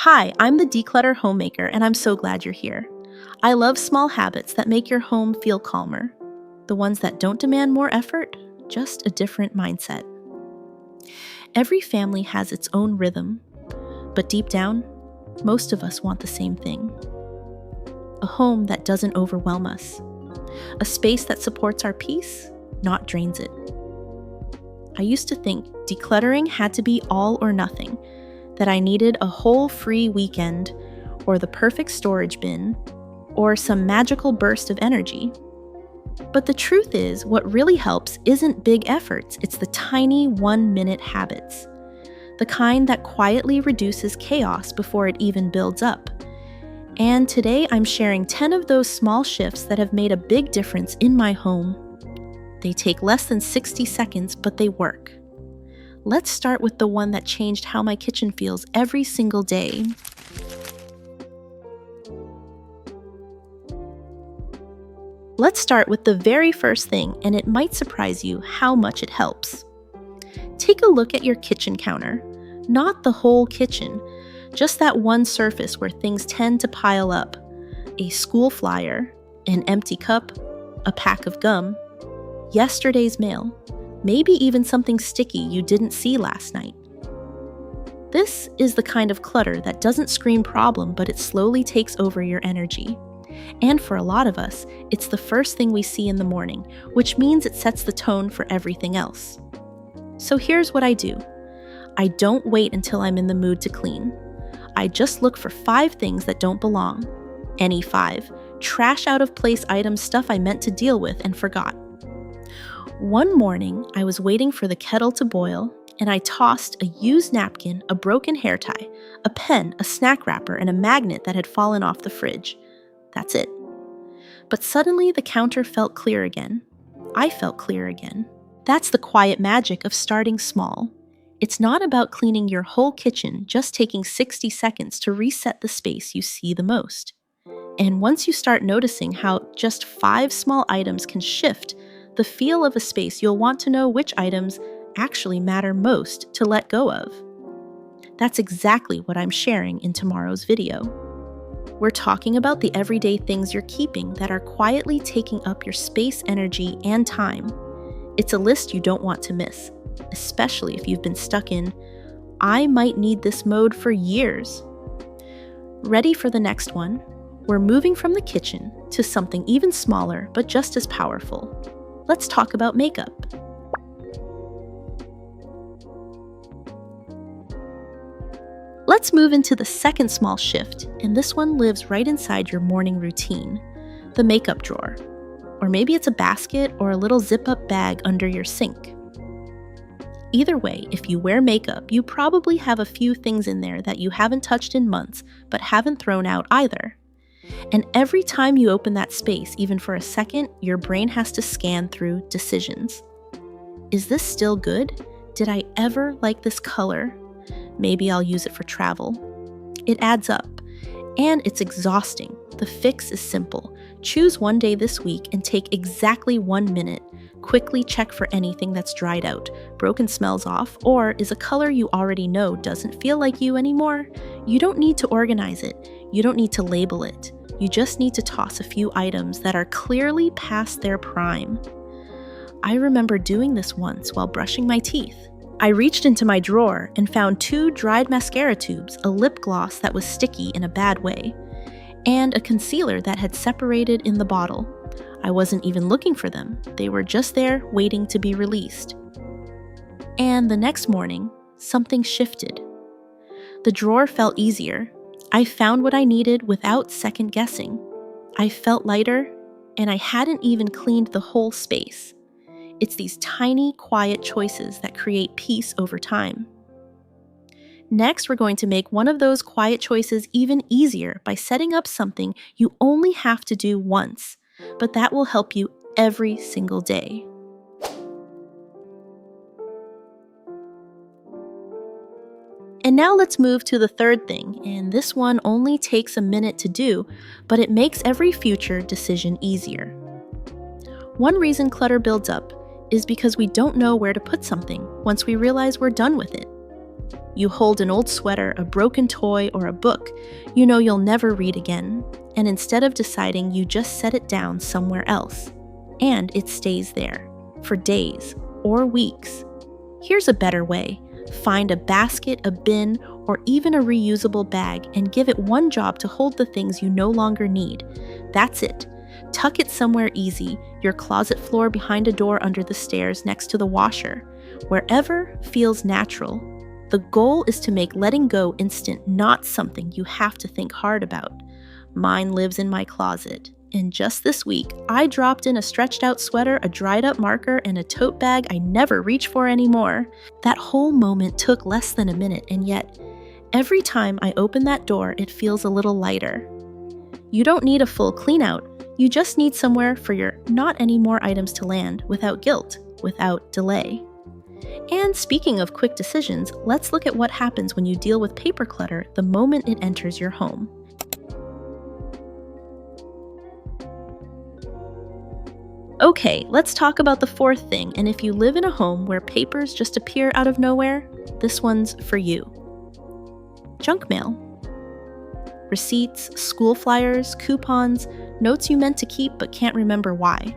Hi, I'm the Declutter Homemaker, and I'm so glad you're here. I love small habits that make your home feel calmer. The ones that don't demand more effort, just a different mindset. Every family has its own rhythm, but deep down, most of us want the same thing. A home that doesn't overwhelm us. A space that supports our peace, not drains it. I used to think decluttering had to be all or nothing, that I needed a whole free weekend, or the perfect storage bin, or some magical burst of energy. But the truth is, what really helps isn't big efforts, it's the tiny 1-minute habits. The kind that quietly reduces chaos before it even builds up. And today I'm sharing 10 of those small shifts that have made a big difference in my home. They take less than 60 seconds, but they work. Let's start with the one that changed how my kitchen feels every single day. Let's start with the very first thing, and it might surprise you how much it helps. Take a look at your kitchen counter. Not the whole kitchen, just that one surface where things tend to pile up. A school flyer, an empty cup, a pack of gum, yesterday's mail, maybe even something sticky you didn't see last night. This is the kind of clutter that doesn't scream problem, but it slowly takes over your energy. And for a lot of us, it's the first thing we see in the morning, which means it sets the tone for everything else. So here's what I do. I don't wait until I'm in the mood to clean. I just look for 5 things that don't belong. Any 5. Trash out of place items, stuff I meant to deal with and forgot. One morning, I was waiting for the kettle to boil, and I tossed a used napkin, a broken hair tie, a pen, a snack wrapper, and a magnet that had fallen off the fridge. That's it. But suddenly the counter felt clear again. I felt clear again. That's the quiet magic of starting small. It's not about cleaning your whole kitchen, just taking 60 seconds to reset the space you see the most. And once you start noticing how just 5 small items can shift the feel of a space, you'll want to know which items actually matter most to let go of. That's exactly what I'm sharing in tomorrow's video. We're talking about the everyday things you're keeping that are quietly taking up your space, energy, and time. It's a list you don't want to miss, especially if you've been stuck in, I might need this mode for years. Ready for the next one? We're moving from the kitchen to something even smaller, but just as powerful. Let's talk about makeup. Let's move into the second small shift, and this one lives right inside your morning routine, the makeup drawer. Or maybe it's a basket or a little zip-up bag under your sink. Either way, if you wear makeup, you probably have a few things in there that you haven't touched in months, but haven't thrown out either. And every time you open that space, even for a second, your brain has to scan through decisions. Is this still good? Did I ever like this color? Maybe I'll use it for travel. It adds up, and it's exhausting. The fix is simple. Choose one day this week and take exactly 1 minute. Quickly check for anything that's dried out, broken smells off, or is a color you already know doesn't feel like you anymore. You don't need to organize it. You don't need to label it. You just need to toss a few items that are clearly past their prime. I remember doing this once while brushing my teeth. I reached into my drawer and found 2 dried mascara tubes, a lip gloss that was sticky in a bad way, and a concealer that had separated in the bottle. I wasn't even looking for them. They were just there waiting to be released. And the next morning, something shifted. The drawer felt easier. I found what I needed without second guessing. I felt lighter, and I hadn't even cleaned the whole space. It's these tiny, quiet choices that create peace over time. Next, we're going to make one of those quiet choices even easier by setting up something you only have to do once, but that will help you every single day. And now let's move to the third thing, and this one only takes a minute to do, but it makes every future decision easier. One reason clutter builds up is because we don't know where to put something once we realize we're done with it. You hold an old sweater, a broken toy, or a book you know you'll never read again, and instead of deciding, you just set it down somewhere else. And it stays there for days or weeks. Here's a better way. Find a basket, a bin, or even a reusable bag and give it one job to hold the things you no longer need. That's it. Tuck it somewhere easy, your closet floor, behind a door, under the stairs, next to the washer, wherever feels natural. The goal is to make letting go instant, not something you have to think hard about. Mine lives in my closet. And just this week, I dropped in a stretched out sweater, a dried up marker, and a tote bag I never reach for anymore. That whole moment took less than a minute, and yet, every time I open that door, it feels a little lighter. You don't need a full clean out. You just need somewhere for your not anymore items to land without guilt, without delay. And speaking of quick decisions, let's look at what happens when you deal with paper clutter the moment it enters your home. Okay, let's talk about the fourth thing, and if you live in a home where papers just appear out of nowhere, this one's for you. Junk mail. Receipts, school flyers, coupons, notes you meant to keep but can't remember why.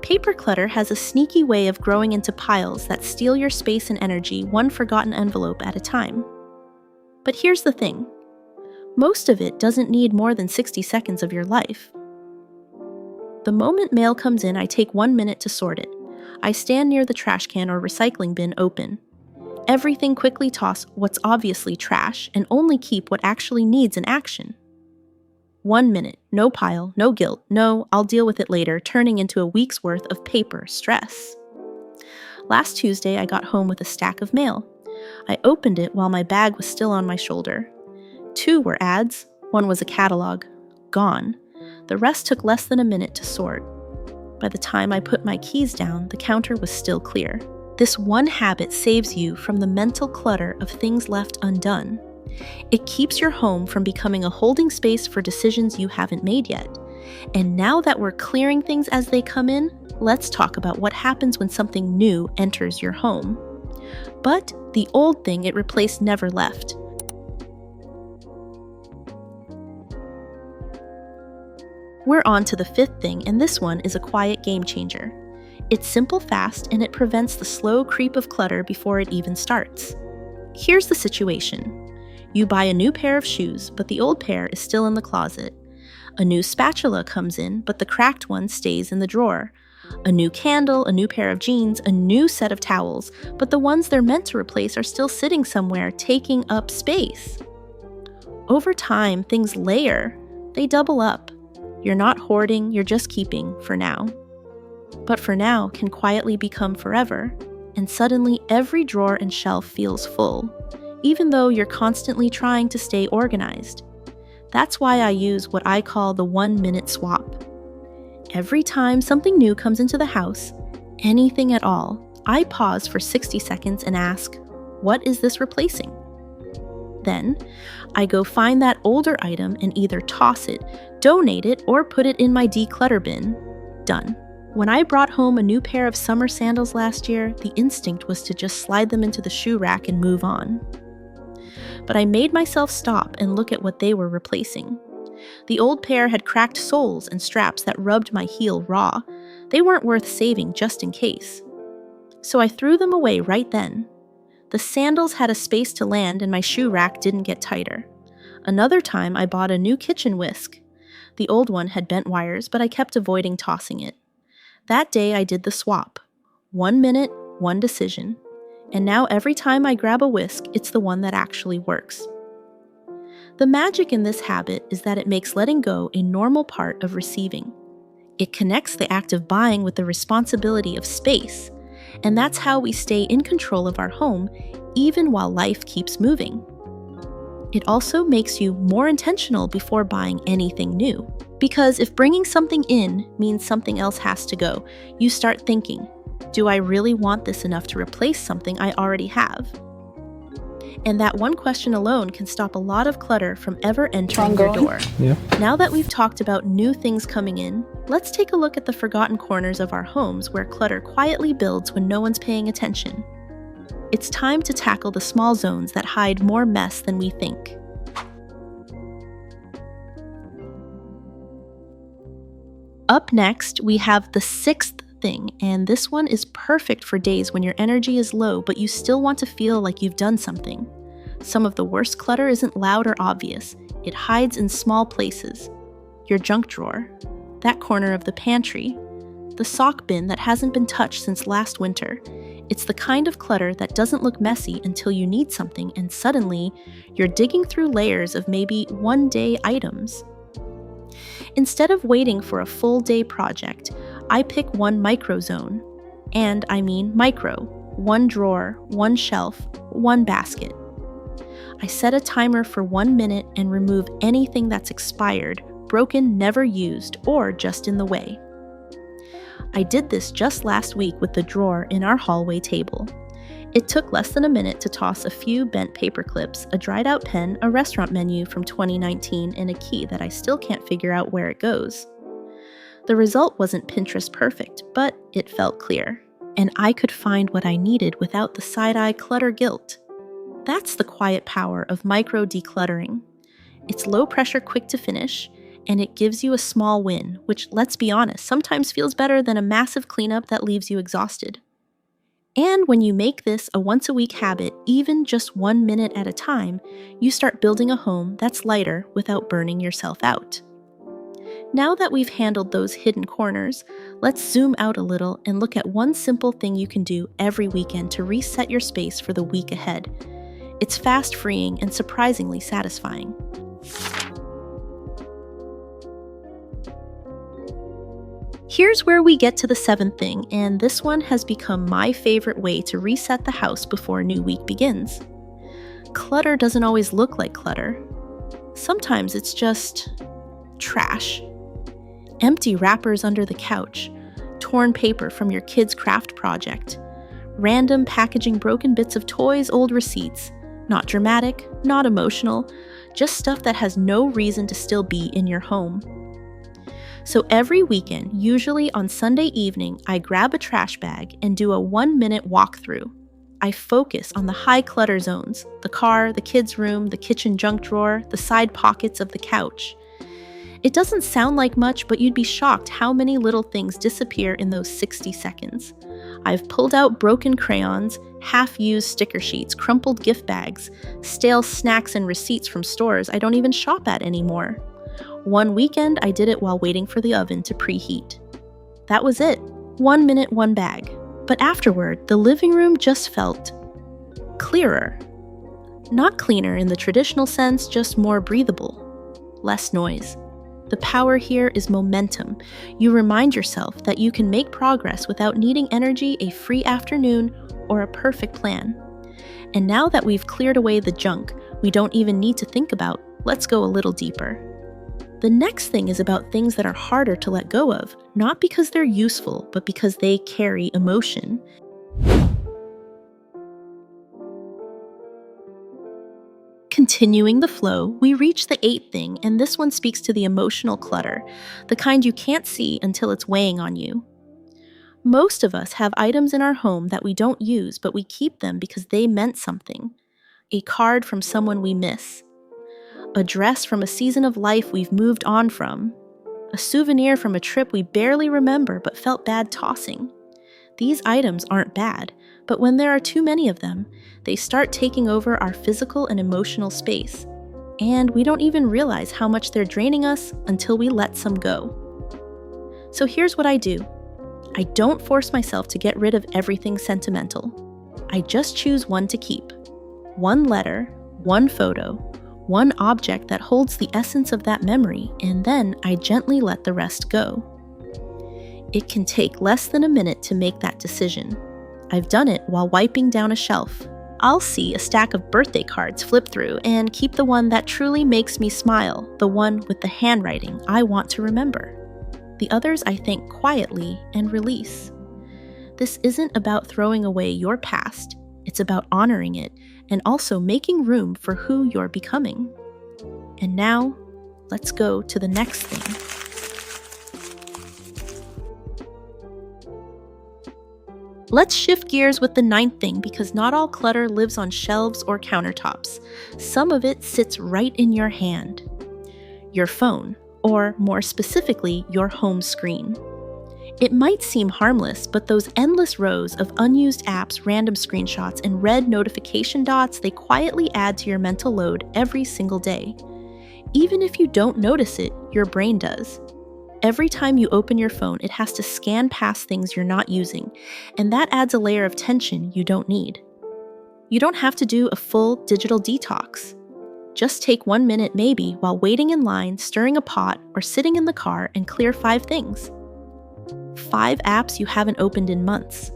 Paper clutter has a sneaky way of growing into piles that steal your space and energy, one forgotten envelope at a time. But here's the thing. Most of it doesn't need more than 60 seconds of your life. The moment mail comes in, I take 1 minute to sort it. I stand near the trash can or recycling bin open. Everything quickly toss what's obviously trash and only keep what actually needs an action. 1 minute, no pile, no guilt, no, I'll deal with it later, turning into a week's worth of paper stress. Last Tuesday, I got home with a stack of mail. I opened it while my bag was still on my shoulder. 2 were ads, 1 was a catalog. Gone. The rest took less than a minute to sort. By the time I put my keys down, the counter was still clear. This one habit saves you from the mental clutter of things left undone. It keeps your home from becoming a holding space for decisions you haven't made yet. And now that we're clearing things as they come in, let's talk about what happens when something new enters your home. But the old thing it replaced never left. We're on to the fifth thing, and this one is a quiet game changer. It's simple, fast, and it prevents the slow creep of clutter before it even starts. Here's the situation. You buy a new pair of shoes, but the old pair is still in the closet. A new spatula comes in, but the cracked one stays in the drawer. A new candle, a new pair of jeans, a new set of towels, but the ones they're meant to replace are still sitting somewhere, taking up space. Over time, things layer. They double up. You're not hoarding, you're just keeping for now. But for now can quietly become forever, and suddenly every drawer and shelf feels full, even though you're constantly trying to stay organized. That's why I use what I call the 1 minute swap. Every time something new comes into the house, anything at all, I pause for 60 seconds and ask, what is this replacing? Then, I go find that older item and either toss it, donate it, or put it in my declutter bin. Done. When I brought home a new pair of summer sandals last year, the instinct was to just slide them into the shoe rack and move on. But I made myself stop and look at what they were replacing. The old pair had cracked soles and straps that rubbed my heel raw. They weren't worth saving just in case. So I threw them away right then. The sandals had a space to land and my shoe rack didn't get tighter. Another time I bought a new kitchen whisk. The old one had bent wires, but I kept avoiding tossing it. That day I did the swap. 1 minute, one decision. And now every time I grab a whisk, it's the one that actually works. The magic in this habit is that it makes letting go a normal part of receiving. It connects the act of buying with the responsibility of space, and that's how we stay in control of our home even while life keeps moving. It also makes you more intentional before buying anything new. Because if bringing something in means something else has to go, you start thinking, do I really want this enough to replace something I already have? And that one question alone can stop a lot of clutter from ever entering your door. Yeah. Now that we've talked about new things coming in, let's take a look at the forgotten corners of our homes where clutter quietly builds when no one's paying attention. It's time to tackle the small zones that hide more mess than we think. Up next, we have the sixth thing, and this one is perfect for days when your energy is low, but you still want to feel like you've done something. Some of the worst clutter isn't loud or obvious. It hides in small places. Your junk drawer, that corner of the pantry, the sock bin that hasn't been touched since last winter. It's the kind of clutter that doesn't look messy until you need something, and suddenly, you're digging through layers of maybe one-day items. Instead of waiting for a full-day project, I pick one micro zone. And I mean micro. One drawer, one shelf, one basket. I set a timer for 1 minute and remove anything that's expired, broken, never used, or just in the way. I did this just last week with the drawer in our hallway table. It took less than a minute to toss a few bent paper clips, a dried out pen, a restaurant menu from 2019, and a key that I still can't figure out where it goes. The result wasn't Pinterest perfect, but it felt clear, and I could find what I needed without the side-eye clutter guilt. That's the quiet power of micro decluttering. It's low pressure, quick to finish, and it gives you a small win, which, let's be honest, sometimes feels better than a massive cleanup that leaves you exhausted. And when you make this a once-a-week habit, even just 1 minute at a time, you start building a home that's lighter without burning yourself out. Now that we've handled those hidden corners, let's zoom out a little and look at one simple thing you can do every weekend to reset your space for the week ahead. It's fast, freeing, and surprisingly satisfying. Here's where we get to the seventh thing, and this one has become my favorite way to reset the house before a new week begins. Clutter doesn't always look like clutter. Sometimes it's just trash. Empty wrappers under the couch, torn paper from your kid's craft project, random packaging, broken bits of toys, old receipts. Not dramatic, not emotional, just stuff that has no reason to still be in your home. So every weekend, usually on Sunday evening, I grab a trash bag and do a 1-minute walkthrough. I focus on the high clutter zones, the car, the kids' room, the kitchen junk drawer, the side pockets of the couch. It doesn't sound like much, but you'd be shocked how many little things disappear in those 60 seconds. I've pulled out broken crayons, half-used sticker sheets, crumpled gift bags, stale snacks and receipts from stores I don't even shop at anymore. One weekend, I did it while waiting for the oven to preheat. That was it. 1 minute, one bag. But afterward, the living room just felt clearer. Not cleaner in the traditional sense, just more breathable. Less noise. The power here is momentum. You remind yourself that you can make progress without needing energy, a free afternoon, or a perfect plan. And now that we've cleared away the junk we don't even need to think about, let's go a little deeper. The next thing is about things that are harder to let go of, not because they're useful, but because they carry emotion. Continuing the flow, we reach the eighth thing, and this one speaks to the emotional clutter, the kind you can't see until it's weighing on you. Most of us have items in our home that we don't use, but we keep them because they meant something. A card from someone we miss. A dress from a season of life we've moved on from. A souvenir from a trip we barely remember but felt bad tossing. These items aren't bad, but when there are too many of them, they start taking over our physical and emotional space. And we don't even realize how much they're draining us until we let some go. So here's what I do. I don't force myself to get rid of everything sentimental. I just choose one to keep. One letter, one photo, one object that holds the essence of that memory, and then I gently let the rest go. It can take less than a minute to make that decision. I've done it while wiping down a shelf. I'll see a stack of birthday cards flip through and keep the one that truly makes me smile, the one with the handwriting I want to remember. The others I think quietly and release. This isn't about throwing away your past, it's about honoring it and also making room for who you're becoming. And now, let's go to the next thing. Let's shift gears with the ninth thing, because not all clutter lives on shelves or countertops. Some of it sits right in your hand. Your phone, or more specifically, your home screen. It might seem harmless, but those endless rows of unused apps, random screenshots, and red notification dots, they quietly add to your mental load every single day. Even if you don't notice it, your brain does. Every time you open your phone, it has to scan past things you're not using, and that adds a layer of tension you don't need. You don't have to do a full digital detox. Just take 1 minute maybe while waiting in line, stirring a pot, or sitting in the car and clear 5 things. 5 apps you haven't opened in months.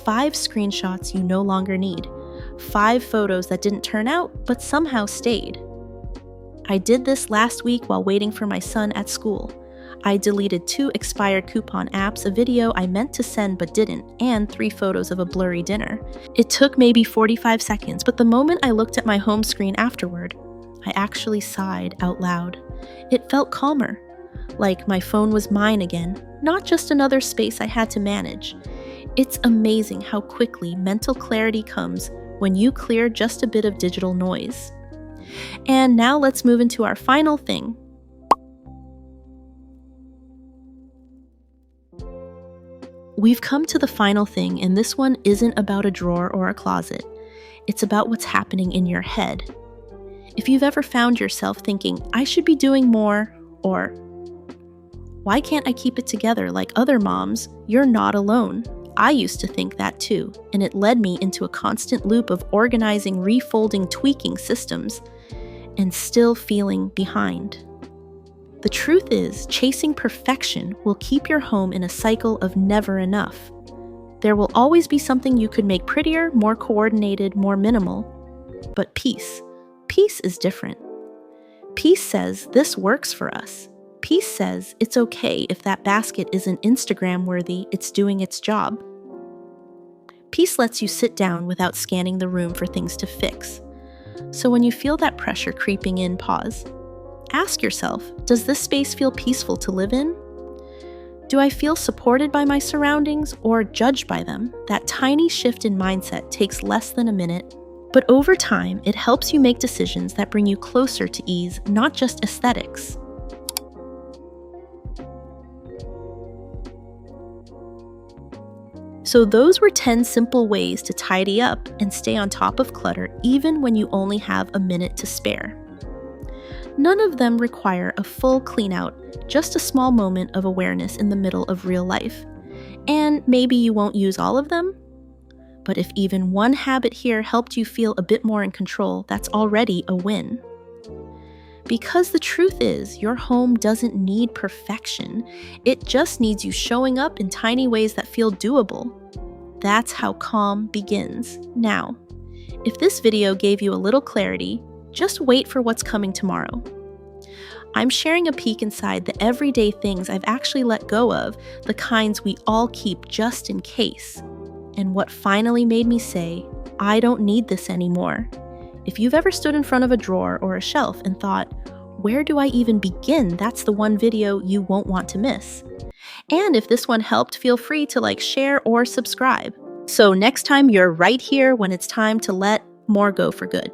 5 screenshots you no longer need. 5 photos that didn't turn out but somehow stayed. I did this last week while waiting for my son at school. I deleted 2 expired coupon apps, a video I meant to send but didn't, and 3 photos of a blurry dinner. It took maybe 45 seconds, but the moment I looked at my home screen afterward, I actually sighed out loud. It felt calmer, like my phone was mine again, not just another space I had to manage. It's amazing how quickly mental clarity comes when you clear just a bit of digital noise. And now let's move into our final thing. We've come to the final thing, and this one isn't about a drawer or a closet. It's about what's happening in your head. If you've ever found yourself thinking, I should be doing more, or why can't I keep it together like other moms, you're not alone. I used to think that too, and it led me into a constant loop of organizing, refolding, tweaking systems, and still feeling behind. The truth is, chasing perfection will keep your home in a cycle of never enough. There will always be something you could make prettier, more coordinated, more minimal. But peace is different. Peace says this works for us. Peace says it's okay if that basket isn't Instagram worthy, it's doing its job. Peace lets you sit down without scanning the room for things to fix. So when you feel that pressure creeping in, pause. Ask yourself, does this space feel peaceful to live in? Do I feel supported by my surroundings or judged by them? That tiny shift in mindset takes less than a minute, but over time, it helps you make decisions that bring you closer to ease, not just aesthetics. So those were 10 simple ways to tidy up and stay on top of clutter even when you only have a minute to spare. None of them require a full clean out, just a small moment of awareness in the middle of real life. And maybe you won't use all of them, but if even one habit here helped you feel a bit more in control, that's already a win. Because the truth is, your home doesn't need perfection. It just needs you showing up in tiny ways that feel doable. That's how calm begins. Now, if this video gave you a little clarity, just wait for what's coming tomorrow. I'm sharing a peek inside the everyday things I've actually let go of, the kinds we all keep just in case, and what finally made me say, I don't need this anymore. If you've ever stood in front of a drawer or a shelf and thought, where do I even begin? That's the one video you won't want to miss. And if this one helped, feel free to share, or subscribe. So next time you're right here when it's time to let more go for good.